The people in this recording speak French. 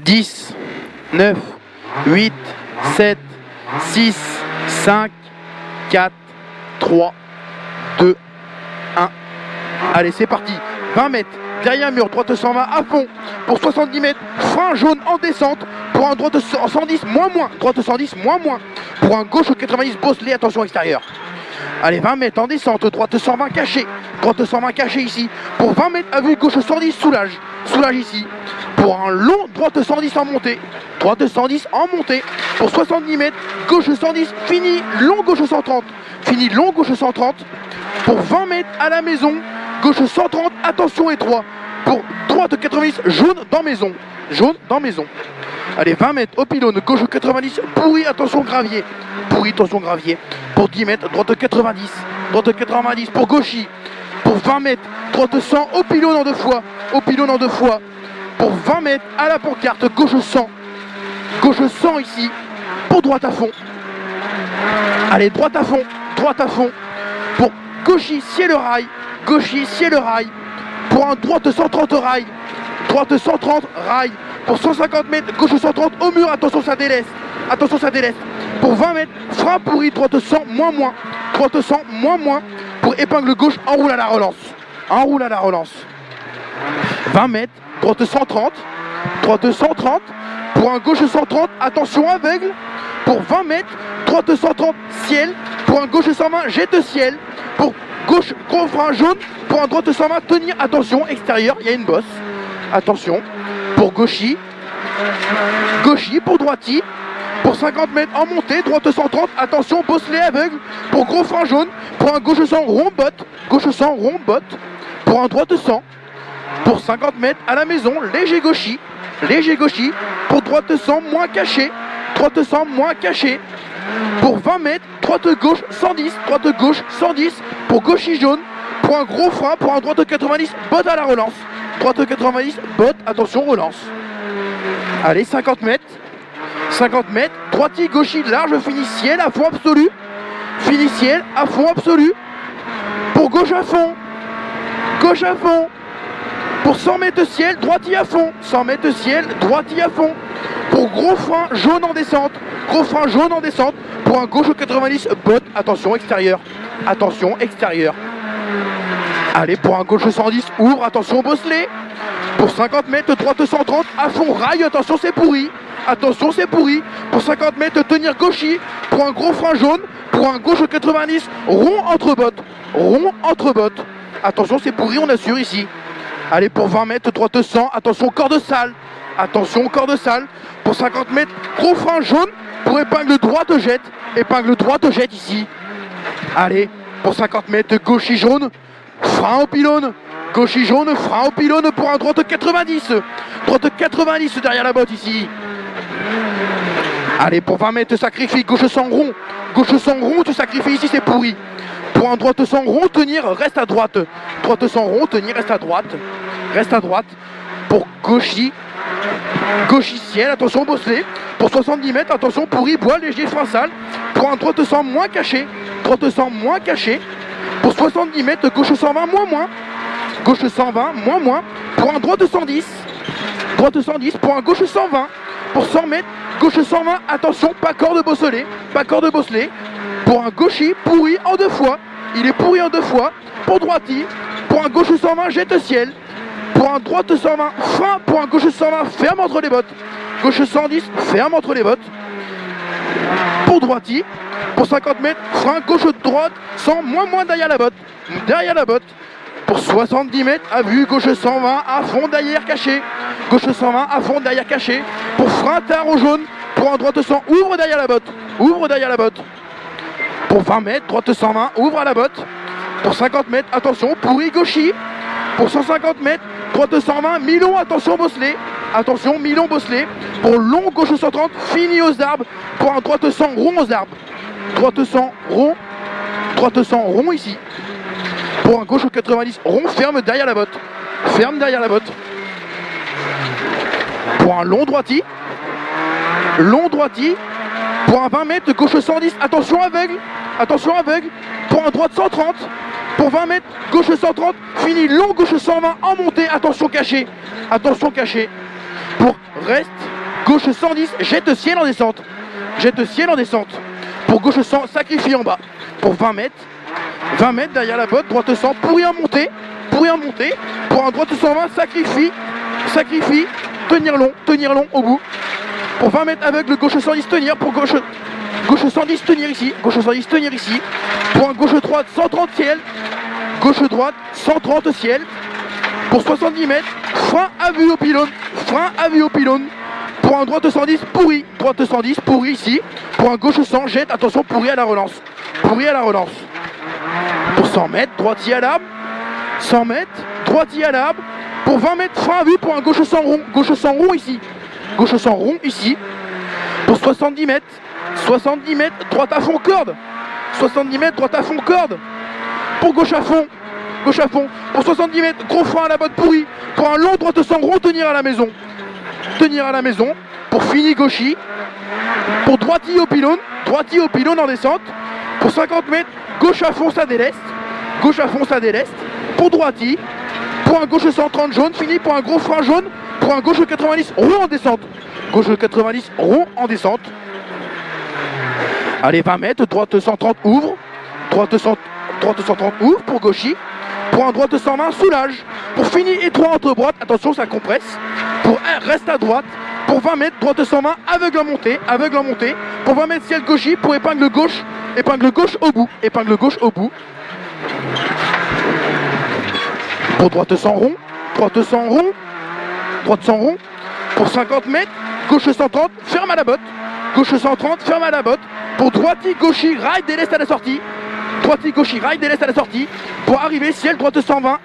10, 9, 8, 7, 6, 5, 4, 3, 2, 1. Allez, c'est parti. 20 mètres, derrière un mur, droite 120 à fond. Pour 70 mètres, frein jaune en descente. Pour un droite 110, moins. Droite 110, moins. Pour un gauche 90, bosselet, attention extérieur. Allez, 20 mètres en descente, droite 120 caché. Droite 120 caché ici. Pour 20 mètres, à vue gauche 110, soulage. Soulage ici. Pour un long, droite 110 en montée. Droite 110 en montée. Pour 70 mètres, gauche 110, fini. Long gauche 130. Fini long gauche 130. Pour 20 mètres à la maison, gauche 130, attention étroit. Pour droite 90, jaune dans maison. Jaune dans maison. Allez, 20 mètres au pylône, gauche 90, pourri, attention gravier. Pourri, attention gravier. Pour 10 mètres, droite 90. Droite 90 pour gauchy. Pour 20 mètres, droite 100 au pylône en deux fois. Au pylône en deux fois. Pour 20 mètres à la pancarte, gauche 100. Gauche 100 ici. Pour droite à fond. Allez, droite à fond. Droite à fond. Pour gauchy, ciel rail. Gauchy, ciel rail. Pour un droite 130 rail. Droite 130 rail. Pour 150 mètres, gauche 130 au mur, attention ça délaisse. Attention ça délaisse. Pour 20 mètres, frein pourri, droite 100, moins. Droite 100, moins. Pour épingle gauche, enroule à la relance. Enroule à la relance. 20 mètres, droite 130. Droite 130. Pour un gauche 130, attention aveugle. Pour 20 mètres, droite 130, ciel. Pour un gauche 120, jette ciel. Pour gauche, gros frein jaune. Pour un droite 120, tenir, attention, extérieur, il y a une bosse. Attention. Pour gauchy. Gauchy pour droiti. Pour 50 mètres en montée, droite 130, attention, bosselet aveugle. Pour gros frein jaune. Pour un gauche 100, rond botte. Gauche 100, rond botte. Pour un droite 100. Pour 50 mètres à la maison, léger gauchy. Léger gauchy. Pour droite 100, moins caché. Droite 100, moins caché. Pour 20 mètres, droite gauche 110. Droite gauche 110. Pour gauchy jaune. Pour un gros frein, pour un droite 90, botte à la relance. Droite 90, botte, attention, relance. Allez, 50 mètres. 50 mètres, droiti, gauchy, large, fini ciel, à fond absolu. Fini ciel, à fond absolu. Pour gauche à fond. Gauche à fond. Pour 100 mètres ciel, droiti à fond. 100 mètres ciel, droiti à fond. Pour gros frein jaune en descente. Gros frein jaune en descente. Pour un gauche 90, botte, attention, extérieur. Attention, extérieur. Allez, pour un gauche 110, ouvre, attention, bosselet. Pour 50 mètres, droite 130, à fond, rail, attention, c'est pourri. Attention, c'est pourri. Pour 50 mètres, tenir gauchy. Pour un gros frein jaune. Pour un gauche 90, rond entre bottes. Rond entre bottes. Attention, c'est pourri, on assure ici. Allez, pour 20 mètres, droite 100, attention, corde sale. Attention, corde sale. Pour 50 mètres, gros frein jaune. Pour épingle droite, jette. Épingle droite, jette ici. Allez, pour 50 mètres, gauchy jaune. Frein au pylône, gauchy jaune, frein au pylône pour un droite 90. Droite 90 derrière la botte ici. Allez, pour 20 mètres, sacrifie, gauche 100 rond. Gauche 100 rond, tu sacrifies ici, c'est pourri. Pour un droite 100 rond, tenir, reste à droite. Droite 100 rond, tenir, reste à droite. Reste à droite. Pour gauchy. Gauchy ciel, attention, bosselet. Pour 70 mètres, attention, pourri, bois, léger, frein sale. Pour un droite 100 moins caché. Droite 100 moins caché. Pour 70 mètres, gauche 120, moins. Gauche 120, moins. Pour un droite 110. Droite 110. Pour un gauche 120. Pour 100 mètres, gauche 120. Attention, pas corde bosselet. Pas corde bosselet. Pour un gauchy, pourri en deux fois. Il est pourri en deux fois. Pour droiti. Pour un gauche 120, jette ciel. Pour un droite 120, frein. Pour un gauche 120, ferme entre les bottes. Gauche 110, ferme entre les bottes. Pour droiti. Pour 50 mètres, frein gauche-droite, 100, moins derrière la botte. Derrière la botte. Pour 70 mètres, à vue, gauche 120, à fond derrière caché. Gauche 120, à fond derrière caché. Pour frein tard au jaune. Pour un droite 100, ouvre derrière la botte. Ouvre derrière la botte. Pour 20 mètres, droite 120, ouvre à la botte. Pour 50 mètres, attention, pourri gauchy. Pour 150 mètres, droite 120, mi-long, attention, bosselet. Attention, mi-long, bosselet. Pour long, gauche 130, fini aux arbres. Pour un droite 100, rond aux arbres. Droite 100, rond. Droite 100, rond ici. Pour un gauche 90, rond, ferme derrière la botte. Ferme derrière la botte. Pour un long droiti. Long droiti. Pour un 20 mètres, gauche 110, attention aveugle. Attention aveugle. Pour un droite 130. Pour 20 mètres, gauche 130. Fini long, gauche 120 en montée. Attention caché. Attention caché. Pour reste. Gauche 110, jette ciel en descente. Jette ciel en descente. Pour gauche 100, sacrifie en bas. Pour 20 mètres. 20 mètres derrière la botte, droite 100, pour y en monter. Pour y en monter. Pour un droite 120, sacrifie. Sacrifie. Tenir long au bout. Pour 20 mètres avec le gauche 110, tenir. Pour gauche 110, tenir ici. Gauche 110, tenir ici. Pour un gauche droite, 130 ciel. Gauche droite, 130 ciel. Pour 70 mètres, frein à vue au pylône. Frein à vue au pylône. Pour un droite 110, pourri. Droite 110, pourri ici. Pour un gauche 100, jette. Attention, pourri à la relance. Pourri à la relance. Pour 100 mètres, droitier à l'arbre. 100 mètres, droitier à l'arbre. Pour 20 mètres, frein à vue pour un gauche 100 rond. Gauche 100 rond ici. Gauche 100 rond ici. Pour 70 mètres. 70 mètres, droite à fond, corde. 70 mètres, droite à fond, corde. Pour gauche à fond. Gauche à fond. Pour 70 mètres, gros frein à la botte pourri. Pour un long droite 100 rond, tenir à la maison. Tenir à la maison. Pour fini gauchy. Pour droitier au pylône. Droitier au pylône en descente. Pour 50 mètres, gauche à fond, ça déleste. Gauche à fond, ça déleste. Pour droitier. Pour un gauche 130 jaune. Fini pour un gros frein jaune. Pour un gauche 90 rond en descente. Gauche 90 rond en descente. Allez, 20 mètres, droite 130 ouvre. Droite 130 ouvre pour gauchy. Pour un droite 120 soulage. Pour fini étroit entre droite. Attention, ça compresse. Pour reste à droite. Pour 20 mètres, droite 120, aveugle en montée. Aveugle en montée. Pour 20 mètres, ciel gauchy. Pour épingle gauche. Épingle gauche au bout. Épingle gauche au bout. Pour droite 100 rond. Droite 100 rond. Droite 100 rond. Pour 50 mètres, gauche 130, ferme à la botte. Gauche 130, ferme à la botte. Pour droitier gauchy, rail déleste à la sortie. Droitier gauchy, rail déleste à la sortie. Pour arriver, ciel droite 120.